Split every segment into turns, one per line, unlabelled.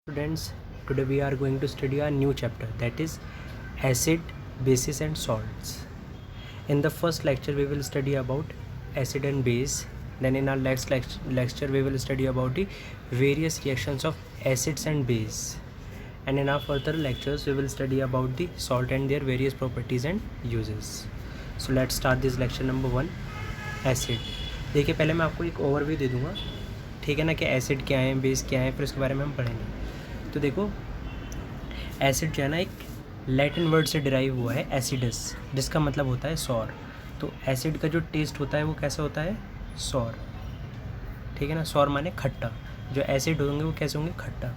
Students, today we are going to study a new chapter, that is acid, bases and salts. In the first lecture we will study about acid and base. Then in our next lecture we will study about the various reactions of acids and base. And in our further lectures we will study about the salt and their various properties and uses. So let's start this lecture number 1, acid. देखिए, पहले मैं आपको एक overview दे दूँगा, ठीक है ना, कि एसिड क्या है, बेस क्या है, फिर उसके बारे में हम पढ़ेंगे. तो देखो, एसिड जो है ना एक लैटिन वर्ड से डिराइव हुआ है, एसिडस, जिसका मतलब होता है सौर. तो एसिड का जो टेस्ट होता है वो कैसा होता है, सौर, ठीक है ना. सौर माने खट्टा. जो एसिड होंगे वो कैसे होंगे, खट्टा.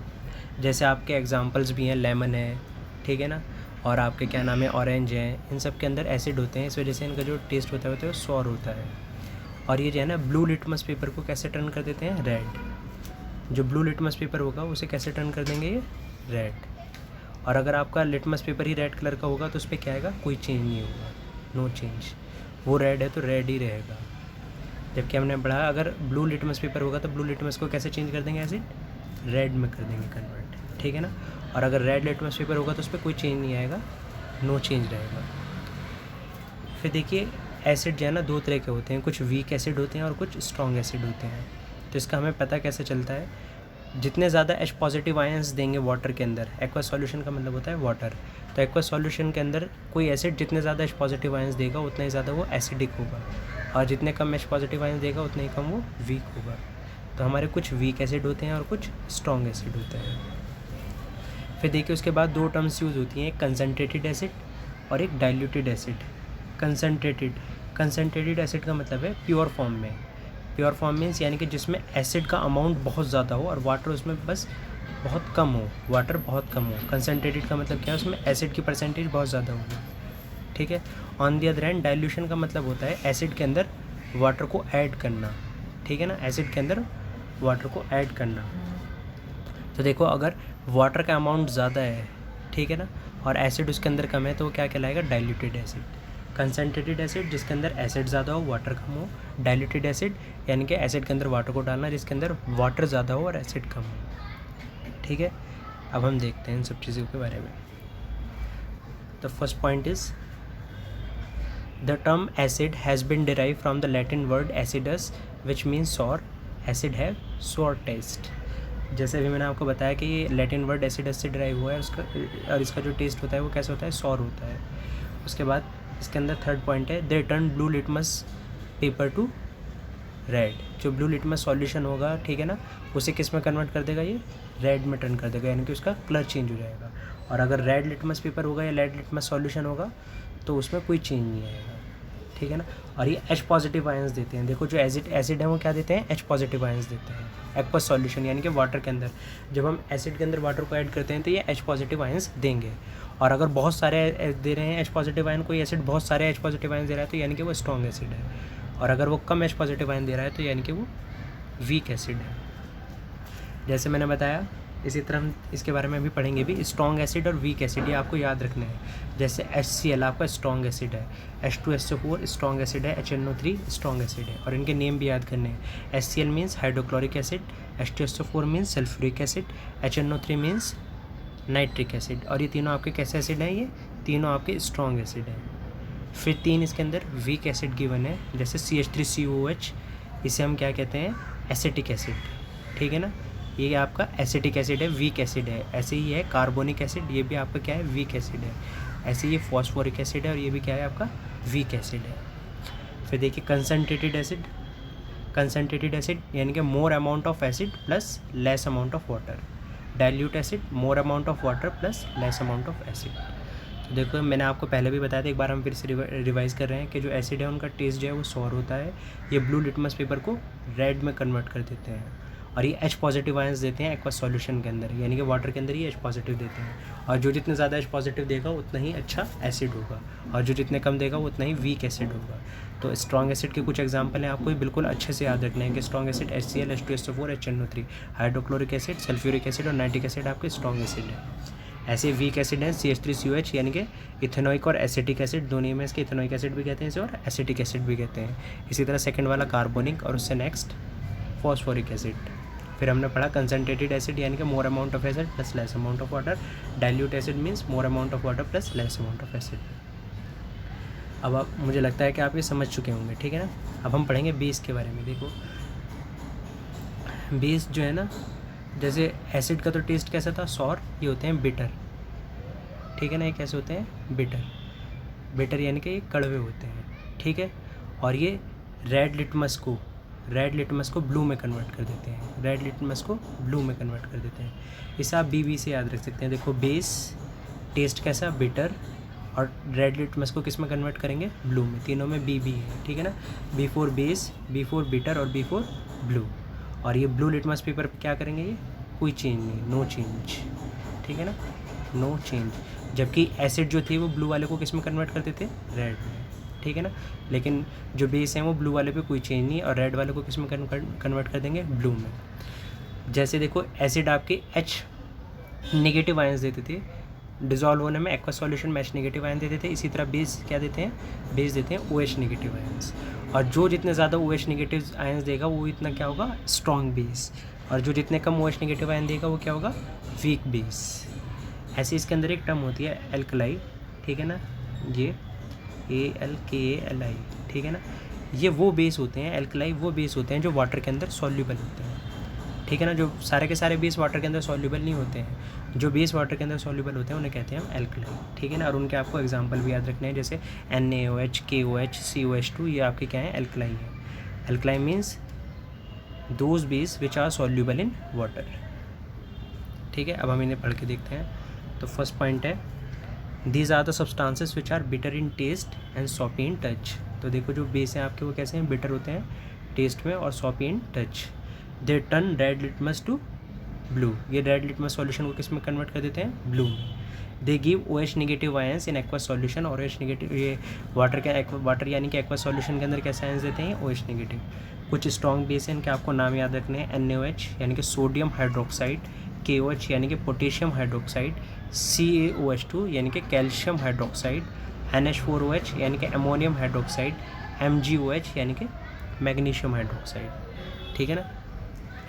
जैसे आपके एग्जांपल्स भी हैं, लेमन है, ठीक है ना, और आपके क्या नाम है, ऑरेंज है. इन सब के अंदर एसिड होते हैं, इस वजह से इनका जो टेस्ट होता है वो सौर होता है. और ये जो है ना ब्लू लिटमस पेपर को कैसे टर्न कर देते हैं, रेड. जो ब्लू लिटमस पेपर होगा उसे कैसे टर्न कर देंगे, ये रेड. और अगर आपका लिटमस पेपर ही रेड कलर का होगा तो उस पर क्या आएगा, कोई चेंज नहीं होगा, नो चेंज. वो रेड है तो रेड ही रहेगा. जबकि हमने पढ़ा अगर ब्लू लिटमस पेपर होगा तो ब्लू लिटमस को कैसे चेंज कर देंगे, एसिड, रेड में कर देंगे कन्वर्ट, ठीक है ना. और अगर रेड लिटमस पेपर होगा तो उस पर कोई चेंज नहीं आएगा, नो चेंज रहेगा. फिर देखिए, एसिड जो है ना दो तरह के होते हैं, कुछ वीक एसिड होते हैं और कुछ स्ट्रॉन्ग एसिड होते हैं. तो इसका हमें पता कैसे चलता है, जितने ज़्यादा H पॉजिटिव आयंस देंगे वाटर के अंदर, एक्वा सॉल्यूशन का मतलब होता है वाटर, तो एक्वा सॉल्यूशन के अंदर कोई एसिड जितने ज़्यादा H पॉजिटिव आयंस देगा उतना ही ज़्यादा वो एसिडिक होगा, और जितने कम H पॉजिटिव आयंस देगा उतना ही कम वो वीक होगा. तो हमारे कुछ वीक एसिड होते हैं और कुछ स्ट्रॉन्ग एसिड होते हैं. फिर देखिए, उसके बाद दो टर्म्स यूज़ होती हैं, एक कंसनट्रेटेड एसिड और एक डाइल्यूटेड एसिड. कंसनट्रेटेड एसिड का मतलब है प्योर फॉर्म में. प्योर फॉर्म मीन्स यानी कि जिसमें एसिड का अमाउंट बहुत ज़्यादा हो और वाटर उसमें बस बहुत कम हो, वाटर बहुत कम हो. कंसनट्रेटेड का मतलब क्या है, उसमें एसिड की परसेंटेज बहुत ज़्यादा होगी, ठीक है. On the other hand, dilution का मतलब होता है एसिड के अंदर वाटर को ऐड करना, ठीक है ना, एसिड के अंदर वाटर को ऐड करना. तो देखो, अगर वाटर का अमाउंट ज़्यादा है, ठीक है ना, और एसिड उसके अंदर कम है, तो वो क्या कहलाएगा, डाइल्यूटेड एसिड. कंसनट्रेटेड एसिड जिसके अंदर एसिड ज़्यादा हो, वाटर कम हो. डाइल्यूटेड एसिड यानी कि एसिड के अंदर वाटर को डालना जिसके अंदर वाटर ज़्यादा हो और एसिड कम हो, ठीक है. अब हम देखते हैं इन सब चीज़ों के बारे में. The first point is the term acid has been derive from the Latin word acidus which means sour. Acid have sour taste. जैसे अभी मैंने आपको बताया कि ये लैटिन वर्ड एसिडस से डिराइव हुआ है, उसका और इसका जो टेस्ट होता है वो कैसा होता है, सॉर होता है. उसके बाद इसके अंदर थर्ड पॉइंट है, they turn blue litmus paper two red. जो ब्लू लिटमस सॉल्यूशन होगा, ठीक है ना, उसे किस में कन्वर्ट कर देगा, ये रेड में टर्न कर देगा, यानी कि उसका कलर चेंज हो जाएगा. और अगर रेड लिटमस पेपर होगा या रेड लिटमस सॉल्यूशन होगा तो उसमें कोई चेंज नहीं आएगा, ठीक है ना. और ये H पॉजिटिव आयंस देते हैं. देखो, जो एसिड है वो क्या देते हैं, H पॉजिटिव आयंस देते हैं. एक्वस सॉल्यूशन यानी कि वाटर के अंदर, जब हम एसिड के अंदर वाटर को ऐड करते हैं तो ये H पॉजिटिव आयंस देंगे. और अगर बहुत सारे दे रहे हैं H पॉजिटिव आयन, कोई एसिड बहुत सारे H पॉजिटिव आयन दे रहा है तो यानी कि वो स्ट्रॉन्ग एसिड है. और अगर वो कम H पॉजिटिव आयन दे रहा है तो यानी कि वो वीक एसिड है. जैसे मैंने बताया, इसी तरह हम इसके बारे में भी पढ़ेंगे भी, स्ट्रॉन्ग एसिड और वीक एसिड, ये आपको याद रखना है. जैसे HCl आपका स्ट्रॉन्ग एसिड है, H2SO4 स्ट्रॉन्ग एसिड है, HNO3 स्ट्रॉन्ग एसिड है. और इनके नेम भी याद करने हैं. HCl means hydrochloric acid, H2SO4 means sulphuric acid, HNO3 means nitric acid. और ये तीनों आपके कैसे एसिड हैं, ये तीनों आपके स्ट्रॉन्ग एसिड हैं. फिर तीन इसके अंदर वीक एसिड गिवन है, जैसे CH3COOH, इसे हम क्या कहते हैं, एसिटिक एसिड, ठीक है ना. ये आपका एसिटिक एसिड है, वीक एसिड है. ऐसे ही है कार्बोनिक एसिड, ये भी आपका क्या है, वीक एसिड है. ऐसे ही फॉस्फोरिक एसिड है और ये भी क्या है, आपका वीक एसिड है. फिर देखिए, कंसनट्रेटेड एसिड यानी कि more amount of acid plus less amount of water. Dilute acid more amount of water plus less amount of acid. तो देखो, मैंने आपको पहले भी बताया था, एक बार हम फिर से रिवाइज कर रहे हैं कि जो एसिड है उनका टेस्ट जो है वो सॉर होता है. ये ब्लू लिटमस पेपर को रेड में कन्वर्ट कर देते हैं. और ये H पॉजिटिव आयंस देते हैं एक्वा सॉल्यूशन के अंदर, यानी कि वाटर के अंदर ही H पॉजिटिव देते हैं. और जो जितने ज़्यादा H पॉजिटिव देगा उतना ही अच्छा एसिड होगा, और जो जितने कम देगा उतना ही वीक एसिड होगा. तो स्ट्रॉन्ग एसिड के कुछ एग्जांपल हैं, आपको बिल्कुल अच्छे से याद रखना है कि strong acid HCl, H2SO4, HNO3, hydrochloric acid, sulphuric acid और नाइट्रिक एसिड आपके स्ट्रॉन्ग एसिड है. ऐसे वीक एसिड हैं CH3COH यानी कि इथेनोइक और एसिटिक एसिड, दोनों में इसके इथेनोइक एसिड भी कहते हैं इसे, और एसिटिक एसिड भी कहते हैं. इसी तरह सेकंड वाला कार्बोनिक, और उससे नेक्स्ट फॉस्फोरिक एसिड. फिर हमने पढ़ा कंसनट्रेटेड एसिड यानी कि more amount of acid plus less amount of water, dilute acid means more amount of water plus less amount of acid. अब आप, मुझे लगता है कि आप ये समझ चुके होंगे, ठीक है ना। अब हम पढ़ेंगे बेस के बारे में। देखो बेस जो है ना, जैसे एसिड का तो टेस्ट कैसा था, सॉर, ये होते हैं बिटर, ठीक है ना। ये कैसे होते हैं, बिटर, बिटर यानी कि ये कड़वे होते हैं, ठीक है। और ये रेड लिटमस को ब्लू में कन्वर्ट कर देते हैं, रेड लिटमस को ब्लू में कन्वर्ट कर देते हैं। इसे आप बी से याद रख सकते हैं। देखो बेस टेस्ट कैसा, बिटर, और रेड लिटमस को किस में कन्वर्ट करेंगे, ब्लू में। तीनों में बी है, ठीक है ना। B for base, B for bitter और बी फॉर ब्लू। और ये ब्लू लिटमस पेपर पे क्या करेंगे, ये कोई चेंज नहीं, नो चेंज, ठीक है ना, नो चेंज। जबकि एसिड जो थे वो ब्लू वाले को किस में कन्वर्ट करते थे, रेड में, ठीक है ना। लेकिन जो बेस हैं वो ब्लू वाले पे कोई चेंज नहीं, और रेड वाले को किस में कन्वर्ट कर देंगे, ब्लू में। जैसे देखो एसिड आपके H नेगेटिव आयंस देते थे, डिज़ोल्व होने में एक्वा सॉल्यूशन में H नेगेटिव आयन देते थे। इसी तरह बेस क्या देते हैं, बेस देते हैं OH नेगेटिव आयंस। और जो जितने ज़्यादा OH नेगेटिव आयंस देगा वो इतना क्या होगा, स्ट्रॉन्ग बेस। और जो जितने कम OH नेगेटिव आयन देगा वो क्या होगा, वीक बेस। ऐसे इसके अंदर एक टर्म होती है एल्कलाई, ठीक है ना, ये ALKALI, ठीक है ना। ये वो बेस होते हैं, एल्कलाई वो बेस होते हैं जो वाटर के अंदर सॉल्यूबल होते हैं, ठीक है ना। जो सारे के सारे बेस वाटर के अंदर सॉल्यूबल नहीं होते हैं, जो बेस वाटर के अंदर सॉल्यूबल होते हैं उन्हें कहते हैं हम एल्कलाई, ठीक है ना। और उनके आपको एग्जांपल भी याद रखने हैं, जैसे NaOH, KOH, COH2, ये आपके क्या है, एल्कलाई है। Alkali means those base which are soluble in water, ठीक है। अब हम इन्हें पढ़ के देखते हैं। तो फर्स्ट पॉइंट है, these are the substances which are bitter in taste and soapy in touch. तो देखो जो बेस हैं आपके वो कैसे हैं, बिटर होते हैं टेस्ट में और soapy in touch. They turn red litmus to blue, ये रेड लिटमस सॉल्यूशन को किस में कन्वर्ट कर देते हैं, ब्लू में। They give OH negative ions in aqua solution, और OH नेगेटिव ये वाटर यानी कि एक्वा सॉल्यूशन के अंदर कैसे आयंस देते हैं, OH नेगेटिव। कुछ स्ट्रॉन्ग बेस हैं, इनके आपको नाम याद रखने हैं, NaOH यानी कि सोडियम हाइड्रोक्साइड, KOH यानी कि पोटेशियम हाइड्रोक्साइड, CaOH2 यानी कि कैल्शियम हाइड्रोक्साइड, NH4OH यानी कि अमोनियम हाइड्रोक्साइड, MgOH यानी कि मैग्नीशियम हाइड्रोक्साइड, ठीक है ना।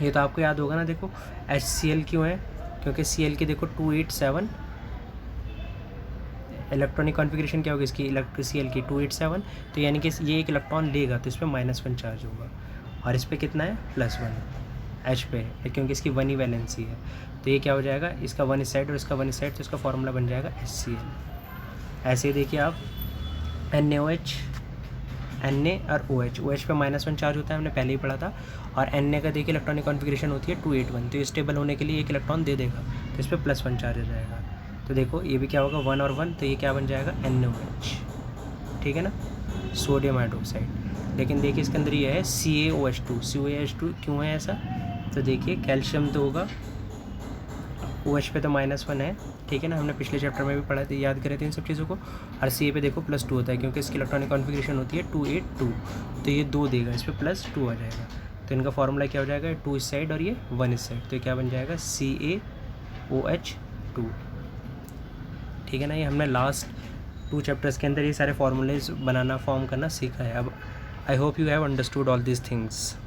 ये तो आपको याद होगा ना। देखो HCl क्यों है, क्योंकि Cl की देखो 287 इलेक्ट्रॉनिक कॉन्फ़िगरेशन क्या होगी इसकी, Cl की 287, तो यानी कि ये एक इलेक्ट्रॉन लेगा तो इस पर -1 चार्ज होगा, और इस पर कितना है, +1 H पे है, क्योंकि इसकी 1 ही वैलेंसी है। तो ये क्या हो जाएगा, इसका 1 इस साइड और इसका 1 इस साइड, तो इसका फॉर्मूला बन जाएगा HCl। ऐसे ही देखिए आप NaOH, Na और OH पे -1 चार्ज होता है, हमने पहले ही पढ़ा था। और Na का देखिए इलेक्ट्रॉनिक कॉन्फ़िगरेशन होती है 281, तो ये स्टेबल होने के लिए एक इलेक्ट्रॉन दे देगा, तो इस पर +1 चार्ज हो जाएगा। तो देखो ये भी क्या होगा, 1 और 1, तो ये क्या बन जाएगा, NaOH, ठीक है ना, सोडियम हाइड्रोक्साइड। लेकिन देखिए इसके अंदर ये है CaOH2 क्यों है ऐसा, तो देखिए कैल्शियम तो होगा, OH पे तो -1 है, ठीक है ना, हमने पिछले चैप्टर में भी पढ़ा था, याद करे थे इन सब चीज़ों को। और Ca पे देखो +2 होता है, क्योंकि इसकी इलेक्ट्रॉनिक कॉन्फ़िगरेशन होती है 282, तो ये 2 देगा, इस पर +2 आ जाएगा। तो इनका फॉर्मूला क्या हो जाएगा, 2 इस साइड और ये 1 इस साइड, तो ये क्या बन जाएगा, CaOH2, ठीक है ना। ये हमने लास्ट 2 चैप्टर्स के अंदर ये सारे फार्मूलेज बनाना, फॉर्म करना सीखा है। अब I hope you have understood all this things,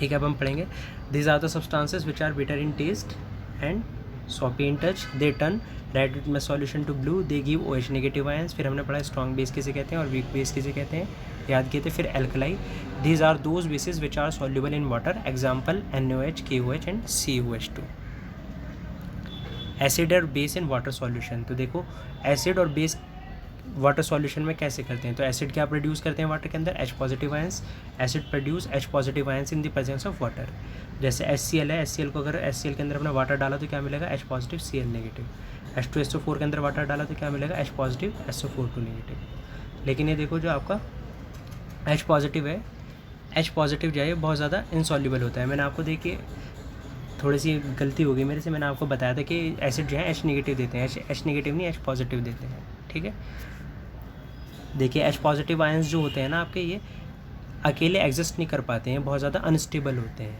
ठीक है। अब हम पढ़ेंगे, these are the substances which are bitter in taste and soapy in touch, they turn red litmus solution to blue, they give OH negative ions. फिर हमने पढ़ा strong base किसे कहते हैं और वीक बेस किसे कहते हैं, याद किए थे। फिर alkali, these are those bases which are soluble in water, example NaOH, KOH and COH2। Acid और बेस इन वाटर सॉल्यूशन, तो देखो एसिड और बेस वाटर सॉल्यूशन में कैसे करते हैं। तो एसिड क्या प्रोड्यूस करते हैं वाटर के अंदर, H positive ions. Acid produce H positive ions in the presence of water. जैसे HCl है, HCl को अगर HCl के अंदर अपना वाटर डाला तो क्या मिलेगा, H positive Cl negative. H2SO4 के अंदर वाटर डाला तो क्या मिलेगा, H पॉजिटिव SO4 नेगेटिव। लेकिन ये देखो जो आपका H पॉजिटिव है, H पॉजिटिव जो है बहुत ज़्यादा इनसॉल्यूबल होता है। मैंने आपको देखिए थोड़ी सी गलती हो गई मेरे से, मैंने आपको बताया था कि एसिड जो है H नेगेटिव देते हैं, H नेगेटिव नहीं H पॉजिटिव देते हैं, ठीक है। देखिए H पॉजिटिव आयंस जो होते हैं ना आपके, ये अकेले एग्जिस्ट नहीं कर पाते हैं, बहुत ज़्यादा अनस्टेबल होते हैं,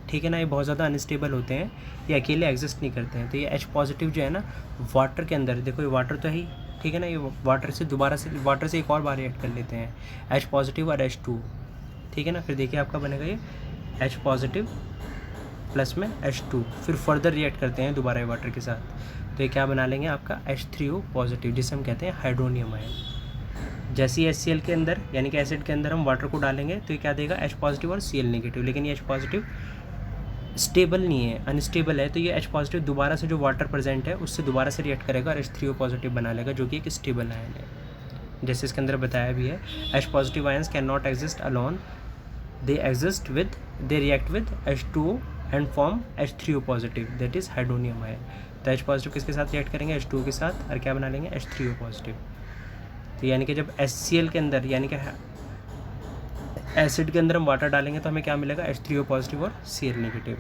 ठीक है ना। ये बहुत ज़्यादा अनस्टेबल होते हैं, ये अकेले एग्जिस्ट नहीं करते हैं। तो ये H पॉजिटिव जो है ना वाटर के अंदर, देखो ये वाटर तो है ही, ठीक है ना, ये वाटर से एक और बार रिएक्ट कर लेते हैं, H पॉजिटिव और H2, ठीक है ना। फिर देखिए आपका बनेगा ये H पॉजिटिव प्लस में H2, फिर फर्दर रिएक्ट करते हैं दोबारा वाटर के साथ, तो ये क्या बना लेंगे आपका H3O पॉजिटिव, जिसे हम कहते हैं हाइड्रोनियम आयन। जैसे ही HCl के अंदर यानी कि एसिड के अंदर हम वाटर को डालेंगे तो ये क्या देगा, H पॉजिटिव और Cl नेगेटिव, लेकिन ये H पॉजिटिव स्टेबल नहीं है, अनस्टेबल है, तो ये H पॉजिटिव दोबारा से जो वाटर प्रेजेंट है उससे दोबारा से रिएक्ट करेगा और H3O पॉजिटिव बना लेगा, जो कि एक स्टेबल आयन है। जैसे इसके अंदर बताया भी है, H positive ions can not exist alone, they react with H2O and form H3O positive, that is hydronium ion. तो H पॉजिटिव किसके साथ रिएक्ट करेंगे, H2O के साथ, और क्या बना लेंगे, H3O पॉजिटिव। तो यानी कि जब HCl के अंदर यानी कि एसिड के अंदर हम वाटर डालेंगे तो हमें क्या मिलेगा, H3O पॉजिटिव और Cl नेगेटिव,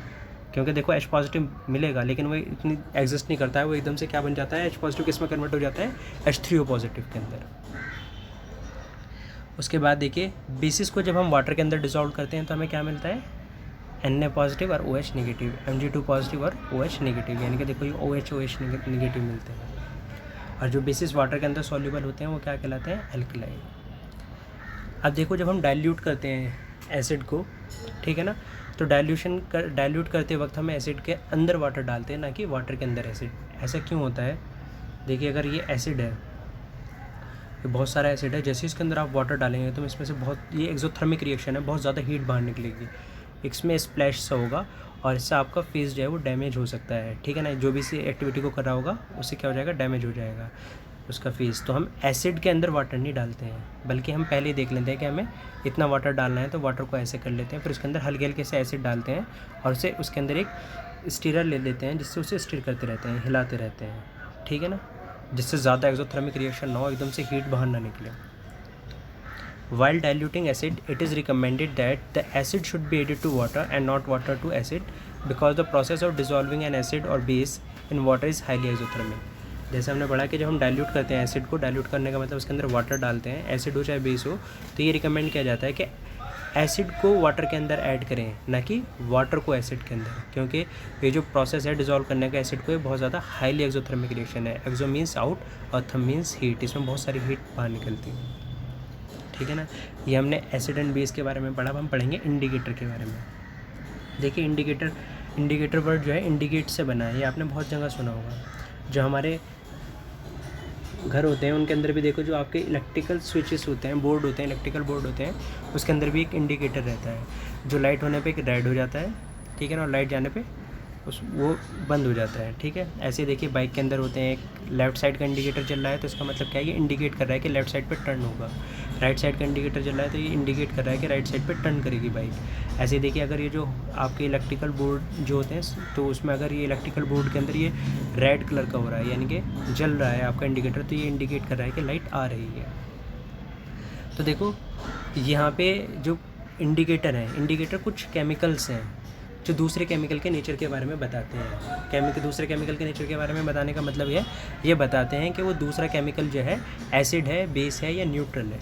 क्योंकि देखो H पॉजिटिव मिलेगा लेकिन वो इतनी एग्जिस्ट नहीं करता है, वो एकदम से क्या बन जाता है, H पॉजिटिव किस में कन्वर्ट हो जाता है, H3O पॉजिटिव के अंदर। उसके बाद देखिए बेसिस को जब हम वाटर के अंदर डिसॉल्व करते हैं तो हमें क्या मिलता है, Na पॉजिटिव और OH नेगेटिव, Mg2 पॉजिटिव और OH नेगेटिव, यानी कि देखो ये OH नेगेटिव मिलते हैं। और जो बेसिस वाटर के अंदर सॉल्युबल होते हैं वो क्या कहलाते हैं, एल्कलाइन। अब देखो जब हम डाइल्यूट करते हैं एसिड को, ठीक है ना, तो डाइल्यूट करते वक्त हम एसिड के अंदर वाटर डालते हैं, ना कि वाटर के अंदर एसिड। ऐसा क्यों होता है, देखिए अगर ये एसिड है, ये बहुत सारा एसिड है, जैसे इसके अंदर आप वाटर डालेंगे तो इसमें से बहुत, ये एक्सोथर्मिक रिएक्शन है, बहुत ज़्यादा हीट बाहर निकलेगी, इसमें स्प्लैश सा होगा और इससे आपका फेस जो है वो डैमेज हो सकता है, ठीक है ना, जो भी इसी एक्टिविटी को कर रहा होगा उससे क्या हो जाएगा, डैमेज हो जाएगा उसका फेस। तो हम एसिड के अंदर वाटर नहीं डालते हैं, बल्कि हम पहले ही देख लेते हैं कि हमें इतना वाटर डालना है, तो वाटर को ऐसे कर लेते हैं, फिर उसके अंदर हल्के हल्के से एसिड डालते हैं और उसे उसके अंदर एक स्टीरर ले लेते हैं, जिससे उसे स्टीर करते रहते हैं, हिलाते रहते हैं, ठीक है ना, जिससे ज़्यादा एक्सोथर्मिक रिएक्शन ना हो, एकदम से हीट बाहर ना निकले। While diluting acid, it is recommended that the acid should be added to water and not water to acid, because the process of dissolving an acid or base in water is highly exothermic. जैसे हमने पढ़ा कि जब हम dilute करते हैं acid को, dilute करने का मतलब उसके अंदर वाटर डालते हैं, एसिड हो चाहे बेस हो, तो ये रिकमेंड किया जाता है कि एसिड को वाटर के अंदर ऐड करें, ना कि वाटर को एसिड के अंदर, क्योंकि ये जो प्रोसेस है डिज़ोल्व करने का एसिड को, ये बहुत ज़्यादा हाईली एक्सोथर्मिक रिएक्शन है। एक्सो मीन्स आउट और थर्म मीन्स हीट, इसमें बहुत सारी हीट बाहर निकलती है, ठीक है ना। ये हमने एसिड एंड बेस के बारे में पढ़ा, अब हम पढ़ेंगे इंडिकेटर के बारे में। देखिए इंडिकेटर वर्ड जो है इंडिकेट से बना है, ये आपने बहुत जगह सुना होगा। जो हमारे घर होते हैं उनके अंदर भी देखो, जो आपके इलेक्ट्रिकल स्विचेस होते हैं, बोर्ड होते हैं, इलेक्ट्रिकल बोर्ड होते हैं, उसके अंदर भी एक इंडिकेटर रहता है, जो लाइट होने पे एक रेड हो जाता है, ठीक है ना, और लाइट जाने पे वो बंद हो जाता है, ठीक है। ऐसे देखिए बाइक के अंदर होते हैं, एक लेफ़्ट साइड का इंडिकेटर चल रहा है तो इसका मतलब क्या है, ये इंडिकेट कर रहा है कि लेफ़्ट साइड पे टर्न होगा। राइट साइड का इंडिकेटर चल रहा है तो ये इंडिकेट कर रहा है कि राइट साइड पे टर्न करेगी बाइक। ऐसे देखिए अगर ये जो आपके इलेक्ट्रिकल बोर्ड जो होते हैं, तो उसमें अगर ये इलेक्ट्रिकल बोर्ड के अंदर ये रेड कलर का हो रहा है, यानी कि जल रहा है आपका इंडिकेटर, तो ये इंडिकेट कर रहा है कि लाइट आ रही है। तो देखो यहाँ पे जो इंडिकेटर है, इंडिकेटर कुछ केमिकल्स हैं जो दूसरे केमिकल के नेचर के बारे में बताते हैं। दूसरे केमिकल के नेचर के बारे में बताने का मतलब ये बताते हैं कि वो दूसरा केमिकल जो है एसिड है, बेस है या न्यूट्रल है,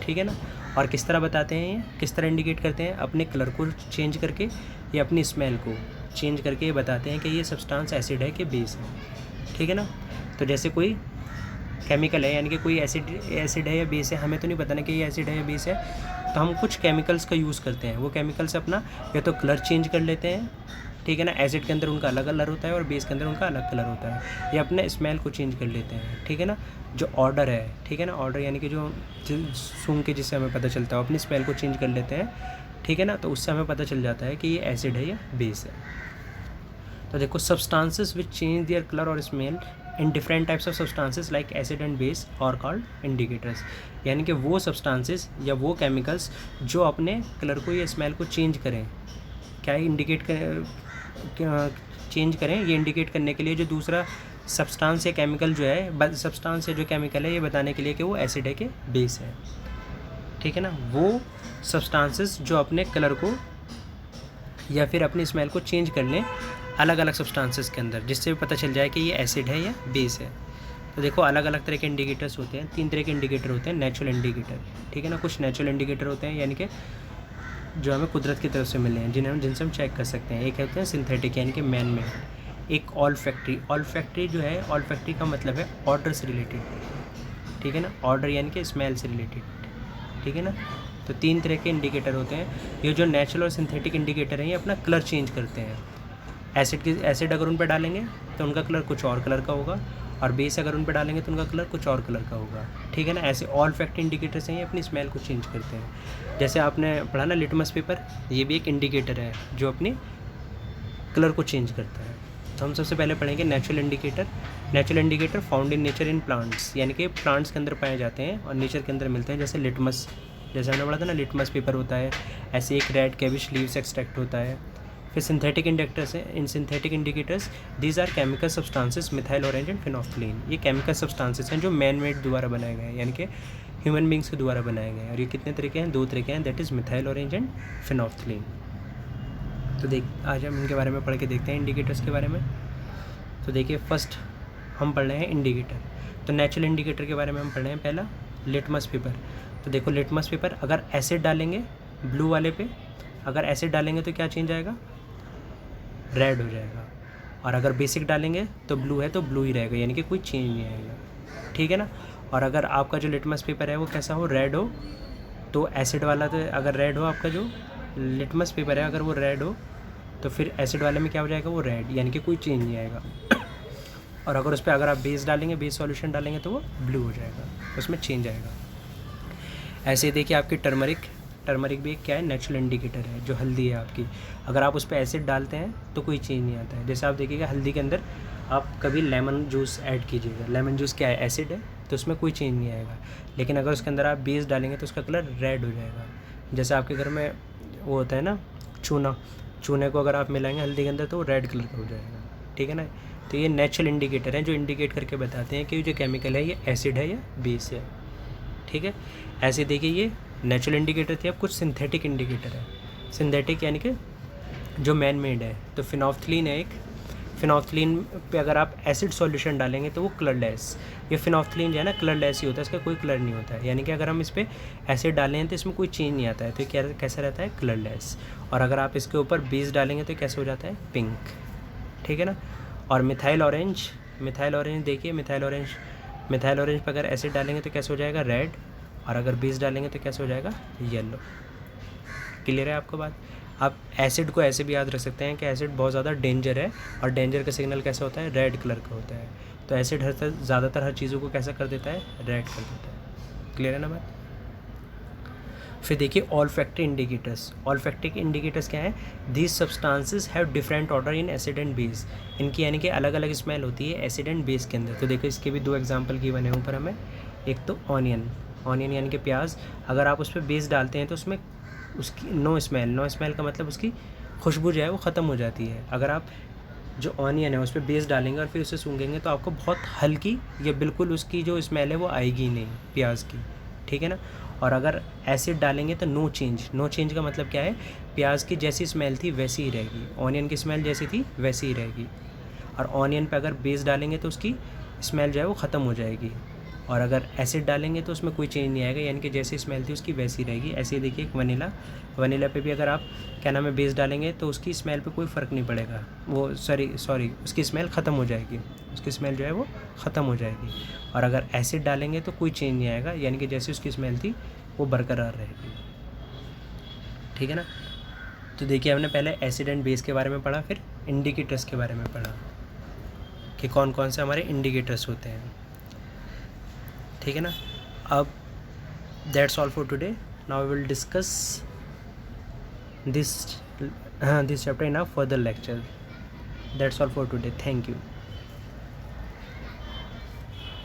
ठीक है ना। और किस तरह बताते हैं, ये किस तरह इंडिकेट करते हैं, अपने कलर को चेंज करके या अपनी स्मेल को चेंज करके ये बताते हैं कि ये सब्सटेंस एसिड है कि बेस है, ठीक है ना। तो जैसे कोई केमिकल है, यानी कि कोई एसिड है या बेस है, हमें तो नहीं पता ना कि ये एसिड है या बेस है, तो हम कुछ केमिकल्स का यूज़ करते हैं। वो केमिकल्स अपना या तो कलर चेंज कर लेते हैं, ठीक है ना, एसिड के अंदर उनका अलग कलर होता है और बेस के अंदर उनका अलग कलर होता है, या अपने स्मेल को चेंज कर लेते हैं, ठीक है ना। जो ऑर्डर है, ठीक है ना, ऑर्डर यानी कि जो सूंघ के जिससे हमें पता चलता है, अपनी स्मेल को चेंज कर लेते हैं, ठीक है ना, तो उससे हमें पता चल जाता है कि ये एसिड है या बेस है। तो देखो substances which change their colour और smell in different types of substances like acid and base are called indicators, यानी कि वो सब्सटेंसेस या वो केमिकल्स जो अपने कलर को या स्मेल को चेंज करें, क्या इंडिकेट चेंज करें, ये इंडिकेट करने के लिए जो दूसरा सब्सटेंस या केमिकल जो है, सब्सटेंस या जो केमिकल है, ये बताने के लिए कि वो एसिड है कि बेस है, ठीक है ना। वो सब्सटेंसेस जो अपने कलर को या फिर अपनी स्मेल को चेंज कर लें अलग अलग सब्सटेंसेस के अंदर, जिससे पता चल जाए कि ये एसिड है या बेस है। तो देखो अलग अलग तरह के इंडिकेटर्स होते हैं, 3 तरह के इंडिकेटर होते हैं। नेचुरल इंडिकेटर, ठीक है ना, कुछ नेचुरल इंडिकेटर होते हैं यानी कि जो हमें कुदरत की तरफ से मिले हैं, जिनसे हम चेक कर सकते हैं। एक होते हैं सिंथेटिक यानी कि मैन मेड। एक ऑल्फैक्टरी जो है, ऑल्फैक्टरी का मतलब है ऑर्डर से रिलेटेड, ठीक है ना, ऑर्डर यानी कि स्मेल से रिलेटेड, ठीक है ना। तो 3 तरह के इंडिकेटर होते हैं। ये जो नेचुरल और सिंथेटिक इंडिकेटर हैं ये अपना कलर चेंज करते हैं, एसिड अगर उन पर डालेंगे तो उनका कलर कुछ और कलर का होगा, और बेस अगर उन पर डालेंगे तो उनका कलर कुछ और कलर का होगा। ठीक है ना। ऐसे ऑल फैक्ट इंडिकेटर्स हैं, ये अपनी स्मेल को चेंज करते हैं। जैसे आपने पढ़ा ना लिटमस पेपर, ये भी एक इंडिकेटर है जो अपनी कलर को चेंज करता है। तो हम सबसे पहले पढ़ेंगे natural indicator. Natural indicator found in nature in plants, यानी कि प्लांट्स के अंदर पाए जाते हैं और नेचर के अंदर मिलते हैं। जैसे लिटमस, जैसे हमने पढ़ा था ना लिटमस पेपर होता है, ऐसे एक रेड कैबिश लीव्स एक्सट्रैक्ट होता है। फिर सिंथेटिक इंडिकेटर्स हैं। इन synthetic indicators these are chemical substances methyl orange and phenolphthalein. ये केमिकल सब्सटेंसेस हैं जो मैन मेड द्वारा बनाए गए हैं, यानी कि ह्यूमन बींग्स के द्वारा बनाए गए हैं। और ये कितने तरीके हैं? 2 तरीके हैं, that is methyl orange and phenolphthalein. तो आज हम इनके बारे में पढ़ के देखते हैं, इंडिकेटर्स के बारे में। तो देखिए फर्स्ट हम पढ़ रहे हैं इंडिकेटर। तो नेचुरल इंडिकेटर के बारे में हम पढ़ रहे हैं। पहला लिटमस पेपर। तो देखो लिटमस पेपर, अगर एसिड डालेंगे ब्लू वाले पे, अगर एसिड डालेंगे तो क्या चेंज आएगा? रेड हो जाएगा। और अगर बेसिक डालेंगे तो ब्लू है तो ब्लू ही रहेगा, यानी कि कोई चेंज नहीं आएगा। ठीक है ना। और अगर आपका जो लिटमस पेपर है वो कैसा हो? रेड हो, तो एसिड वाला, तो अगर रेड हो आपका जो लिटमस पेपर है, अगर वो रेड हो तो फिर एसिड वाले में क्या हो जाएगा? वो रेड, यानी कि कोई चेंज नहीं आएगा। और अगर उस पर अगर आप बेस डालेंगे, बेस सॉल्यूशन डालेंगे तो वो ब्लू हो जाएगा, उसमें चेंज आएगा। ऐसे ही देखिए आपकी टर्मरिक भी एक क्या है? नेचुरल इंडिकेटर है। जो हल्दी है आपकी, अगर आप उस पर एसिड डालते हैं तो कोई चेंज नहीं आता है। जैसे आप देखिएगा हल्दी के अंदर आप कभी लेमन जूस ऐड कीजिएगा, लेमन जूस क्या है? एसिड है, तो उसमें कोई चेंज नहीं आएगा। लेकिन अगर उसके अंदर आप बेस डालेंगे तो उसका कलर रेड हो जाएगा। जैसे आपके घर में वो होता है ना चूने को अगर आप मिलाएंगे हल्दी के अंदर तो वो रेड कलर का हो जाएगा। ठीक है ना। तो ये नेचुरल इंडिकेटर है जो इंडिकेट करके बताते हैं कि जो केमिकल है ये एसिड है या बेस है। ठीक है। ऐसे देखिए ये नेचुरल इंडिकेटर थे। अब कुछ सिंथेटिक इंडिकेटर है। सिंथेटिक यानी कि जो मैन मेड है। तो फिनोल्फथलीन है एक। फिनोल्फथलीन पे अगर आप एसिड सॉल्यूशन डालेंगे तो वो कलरलेस, ये फिनोल्फथलीन जो है ना कलरलेस ही होता है, इसका कोई कलर नहीं होता है। यानी कि अगर हम इस पर एसिड डालें हैं तो इसमें कोई चेंज नहीं आता है, तो क्या कैसा रहता है? कलरलेस। और अगर आप इसके ऊपर बेस डालेंगे तो कैसे हो जाता है? पिंक। ठीक है ना। और मिथाइल ऑरेंज देखिए मिथाइल ऑरेंज पर अगर एसिड डालेंगे तो कैसे हो जाएगा? रेड। और अगर बेस डालेंगे तो कैसे हो जाएगा? येलो। क्लियर है आपको बात? आप एसिड को ऐसे भी याद रख सकते हैं कि एसिड बहुत ज़्यादा डेंजर है, और डेंजर का सिग्नल कैसा होता है? रेड कलर का होता है। तो एसिड ज़्यादातर हर चीज़ों को कैसा कर देता है? रेड कर देता है। क्लियर है ना बात? फिर देखिए ऑल्फैक्टरी इंडिकेटर्स क्या है? These substances have different order in acid and base. इनकी यानी कि अलग अलग स्मेल होती है एसिड एंड बेस के अंदर। तो देखो इसके भी 2 एग्जाम्पल की बने ऊपर हमें। एक तो ऑनियन यानी कि प्याज, अगर आप उस पर बेस डालते हैं तो उसमें उसकी नो स्मेल का मतलब उसकी खुशबू जो है वो ख़त्म हो जाती है। अगर आप जो ऑनियन है उस पर बेस डालेंगे और फिर उसे सूंघेंगे तो आपको बहुत हल्की या बिल्कुल उसकी जो स्मेल है वो आएगी नहीं प्याज की। ठीक है ना। और अगर एसिड डालेंगे तो नो चेंज का मतलब क्या है? प्याज की जैसी स्मेल थी वैसी ही रहेगी, ऑनियन की स्मेल जैसी थी वैसी ही रहेगी। और ऑनियन पे अगर बेस डालेंगे तो उसकी स्मेल जो है वो ख़त्म हो जाएगी। और अगर एसिड डालेंगे तो उसमें कोई चेंज नहीं आएगा, यानी कि जैसी स्मेल थी उसकी वैसी रहेगी। ऐसे ही देखिए एक वनीला पे भी अगर आप क्या नाम है बेस डालेंगे तो उसकी स्मेल पे कोई फ़र्क नहीं पड़ेगा, वो सॉरी उसकी स्मेल ख़त्म हो जाएगी, उसकी स्मेल जो है वो ख़त्म हो जाएगी। और अगर एसिड डालेंगे तो कोई चेंज नहीं आएगा, यानी कि जैसी उसकी स्मेल थी वो बरकरार रहेगी। ठीक है ना। तो देखिए हमने पहले एसिड एंड बेस के बारे में पढ़ा, फिर इंडिकेटर्स के बारे में पढ़ा कि कौन कौन से हमारे इंडिकेटर्स होते हैं। ठीक है ना। अब that's all for today. Now we will discuss this chapter in a further lecture. That's all for today. Thank you.